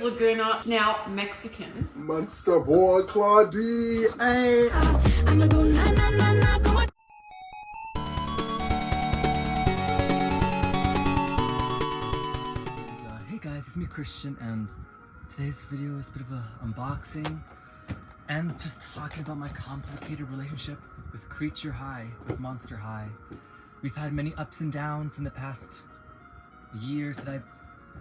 Laguna, now Mexican. Monster boy Claudie. Hey. Hey guys, it's me Christian, and today's video is a bit of a unboxing and just talking about my complicated relationship with Creature High, with Monster High. We've had many ups and downs in the past years that I've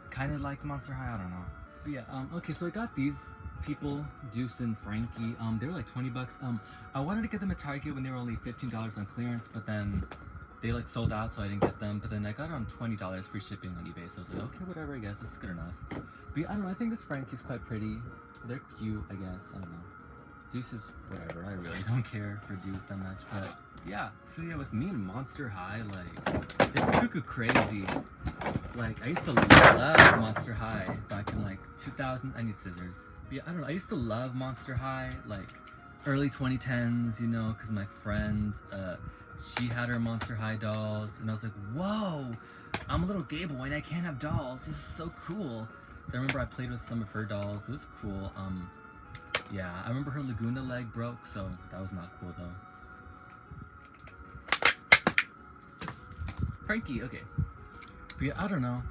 kind of liked Monster High, I don't know. But yeah, okay, so I got these people, Deuce and Frankie. They were like 20 bucks. I wanted to get them at Target when they were only $15 on clearance, but then they like sold out, so I didn't get them. But then I got it on $20 free shipping on eBay, so I was like, okay, whatever, I guess it's good enough. But yeah, I don't know, I think this Frankie's quite pretty. They're cute, I guess, I don't know. Deuce is whatever, I really don't care for Deuce that much, but yeah. So yeah, with me and Monster High, like, it's cuckoo crazy. Like, I used to love Monster High back in like 2000, I need scissors. But yeah, I don't know, I used to love Monster High, like, early 2010s, you know, because my friend, she had her Monster High dolls, and I was like, whoa, I'm a little gay boy and I can't have dolls, this is so cool. So I remember I played with some of her dolls, it was cool. Yeah, I remember her Laguna leg broke, so that was not cool though. Frankie, okay. But yeah, I don't know.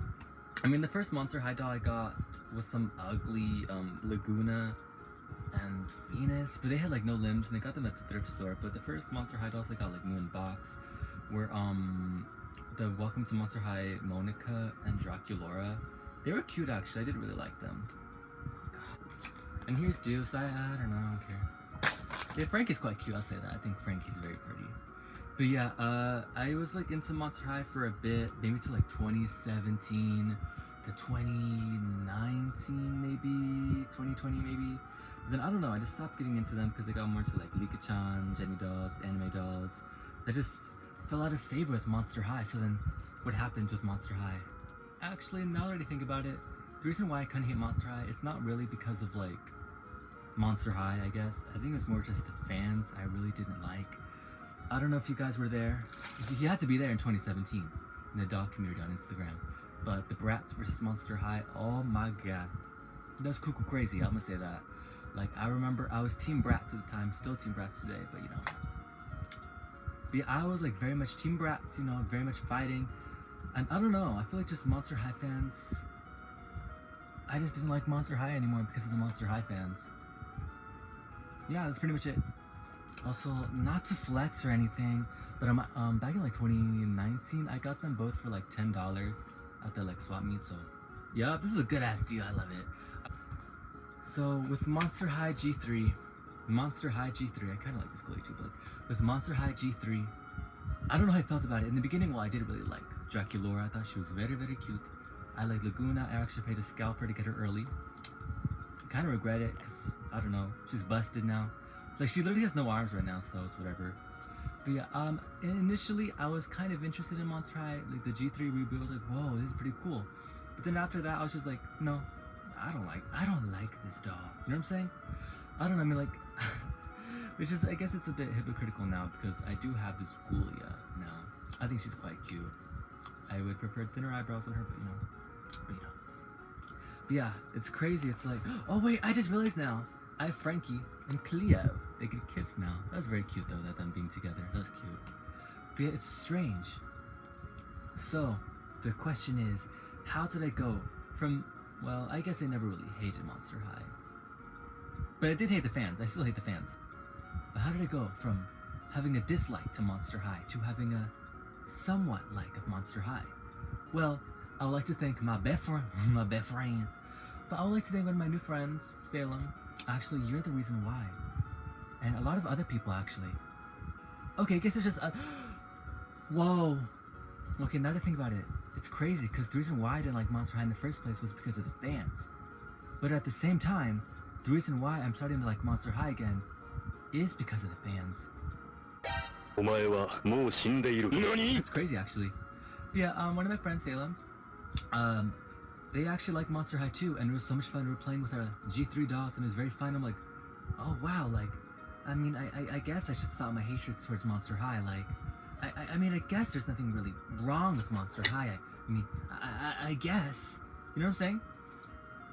I mean, the first Monster High doll I got was some ugly Laguna and Venus, but they had like no limbs, and I got them at the thrift store. But the first Monster High dolls I got like new in box were the Welcome to Monster High Monica and Draculaura. They were cute actually, I did really like them. And here's Deuce, I don't know, I don't care. Yeah, Frankie's quite cute, I'll say that. I think Frankie's very pretty. But yeah, I was like into Monster High for a bit, maybe to like 2017 to 2019 maybe, 2020 maybe. But then I don't know, I just stopped getting into them because I got more into like Lika-chan, Jenny dolls, anime dolls. That just fell out of favor with Monster High. So then what happened with Monster High? Actually, now that I think about it, the reason why I kind of hate Monster High, it's not really because of like Monster High, I guess. I think it's more just the fans I really didn't like. I don't know if you guys were there. You had to be there in 2017 in the dog community on Instagram. But the Bratz versus Monster High, oh my god. That was cuckoo crazy, I'm gonna say that. Like, I remember I was Team Bratz at the time, still Team Bratz today, but you know. But yeah, I was like very much Team Bratz, you know, very much fighting. And I don't know, I feel like just Monster High fans, I just didn't like Monster High anymore because of the Monster High fans. Yeah, that's pretty much it. Also, not to flex or anything, but back in like 2019, I got them both for like $10 at the like swap meet, so yeah, this is a good ass deal, I love it. So with Monster High G3, I kind of like this girly too, but with Monster High G3, I don't know how I felt about it. In the beginning, well, I did really like Draculaura, I thought she was very, very cute. I like Laguna, I actually paid a scalper to get her early. I kind of regret it, because, I don't know, she's busted now. Like, she literally has no arms right now, so it's whatever. But yeah, initially, I was kind of interested in Monster High, like the G3 reboot. I was like, whoa, this is pretty cool. But then after that, I was just like, no, I don't like this doll. You know what I'm saying? I don't know, I mean, like, which is, I guess it's a bit hypocritical now, because I do have this Ghoulia now. I think she's quite cute. I would prefer thinner eyebrows on her, but you know. But yeah, it's crazy. It's like, oh wait, I just realized now. I have Frankie and Cleo. They could kiss now. That was very cute though, that them being together. That was cute. But yeah, it's strange. So, the question is, how did I go from, well, I guess I never really hated Monster High. But I did hate the fans. I still hate the fans. But how did I go from having a dislike to Monster High to having a somewhat like of Monster High? Well, I would like to thank my best friend, but I would like to thank one of my new friends, Salem. Actually, you're the reason why. And a lot of other people, actually. Okay, I guess it's just, whoa. Okay, now to think about it, it's crazy, because the reason why I didn't like Monster High in the first place was because of the fans. But at the same time, the reason why I'm starting to like Monster High again is because of the fans. It's crazy, actually. But yeah, one of my friends, Salem, they actually like Monster High too, and it was so much fun. We were playing with our G3 dolls, and it was very fun. I'm like, oh wow, like, I mean, I guess I should stop my hatred towards Monster High. Like, I mean, I guess there's nothing really wrong with Monster High. I mean, I guess, you know what I'm saying?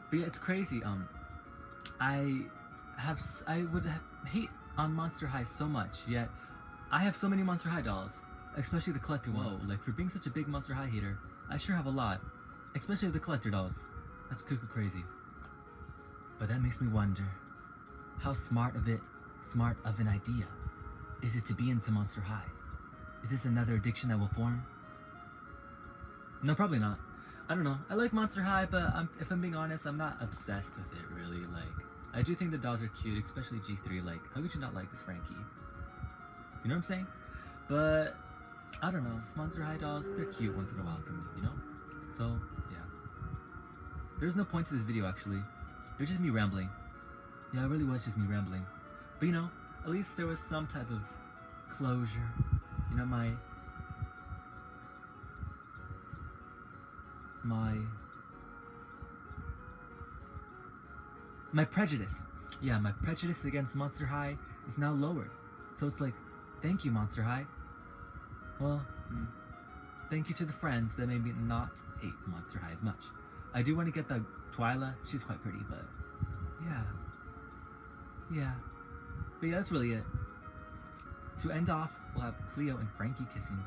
But yeah, it's crazy. I would hate on Monster High so much, yet I have so many Monster High dolls, especially the collector ones. Like, for being such a big Monster High hater, I sure have a lot, especially the collector dolls. That's cuckoo crazy. But that makes me wonder, how smart of an idea is it to be into Monster High? Is this another addiction that will form? No, probably not. I don't know. I like Monster High, but if I'm being honest, I'm not obsessed with it, really. Like, I do think the dolls are cute, especially G3. Like, how could you not like this Frankie? You know what I'm saying? But, I don't know. Monster High dolls, they're cute once in a while for me, you know? So, yeah. There's no point to this video, actually. It was just me rambling. Yeah, it really was just me rambling. But, you know, at least there was some type of closure. You know, my prejudice. Yeah, my prejudice against Monster High is now lowered. So it's like, thank you, Monster High. Well, thank you to the friends that made me not hate Monster High as much. I do want to get the Twyla. She's quite pretty, but yeah. Yeah. But yeah, that's really it. To end off, we'll have Cleo and Frankie kissing.